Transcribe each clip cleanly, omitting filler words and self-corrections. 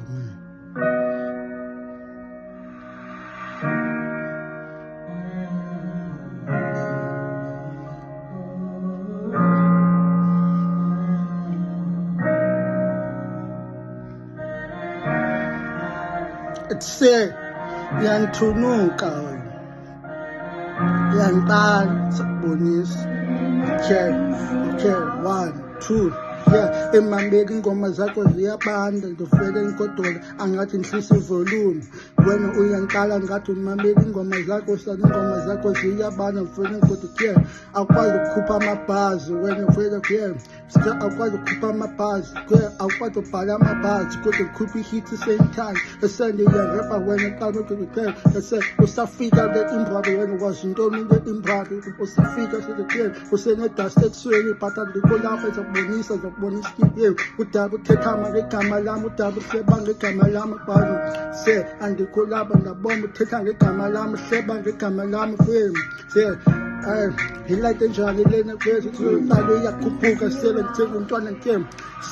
man. It's yantunuka yanqala sakubonisa. Okay 1 2 yeah, emambeki ingoma zakho ziyabanda ngivele ngigodola angathi ngihlisa ivolume wena uyanqala ngathi umambeki ingoma zakho ingoma zakho ziyabanda ngivele ngigodola akwazi ukukhupha amabhazi wena vele akwazi ukukhupha amabhazi akwazi ukubhala amabhazi kodwa ukhupha ihit same time esende uyarepa wena qala usafika le-imbrado wena wazi intoni le-imbrado usafika usenedust ekusweni but andikho lapha ezokubonisa udaba uthethama ngegama lami udaba uhleba ngegama lami bani andikho lapha ndabona uthetha ngegama lami uhleba ngegama lami hilayite njani lena kwezitalo iyakhuphuka sele ngitheka umntwana nkem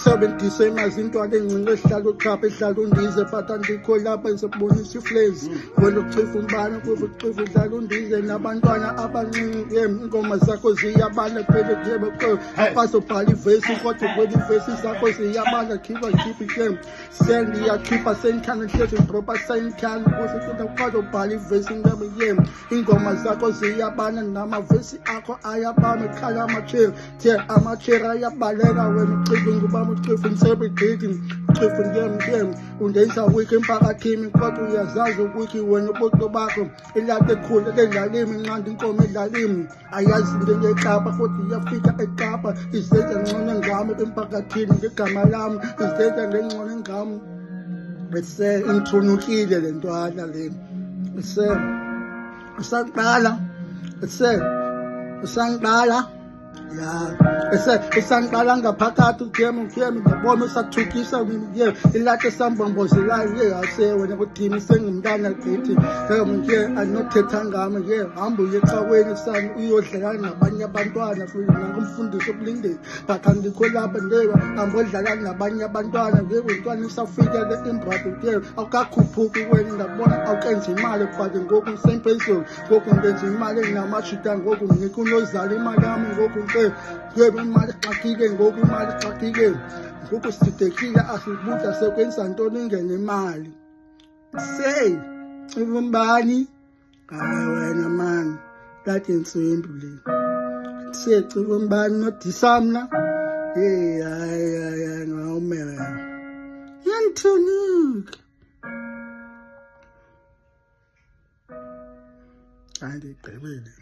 sebenzise imazintwana encinci ehlala uqapha ehlala undize but andikho lapha ezokubonisa iflames wena uchifa umbane kuva uchifa udlala undize nabantwana abancinci ingoma zakho ziyabala phela akwazi ubhala ivesi kodwa kweli ivesi zakho ziyabala khipha sendiyakhipha sendikhana nhlezi ndropa sendikhana kuze akwazi ubhala ivesi ingoma zakho ziyabala namavesi akho ayabala ekhala amachera ayabaleka wena uchifa ngubaba uchifa ngisebegidi uchifa undenza wiki emphakathini kodwa uyazazi ukuthi wena ubuqo bakho ilapha ekhulu endlalimi inqanda inkomo endlalimi ayazi into ngeKapa kodwa iyafika eKapa izenza ngcono ngami emphakathini ngegama lami izenza ngengcono ngami bese inthunukile le ntwana le usaqala usaqala esanqala ngaphakathi ngiyabona usathukisa ilapha esambambozelayo wena kudini sengumntana githi anothetha ngami hamba uye ecaweni sani uyodlala nabanye abantwana nakumfundisi okulindeni but andikho lapha hamba odlala nabanye abantwana umntwana usafika le-imbrado awukakhuphuki wena ndabona awukenza imali but ngoku ngisemphezulu ngoku ngenza imali enginamashita ngoku ngikho unozala imali yami ngoku imali xakile ngoku imali xakile ngoku sidekile asibuza sekwenza ntoni ingene imali umbani hayi wena mani kade insimbi le ciba umbani nodisamla hayi ngawumela yanthunuka andigqibile.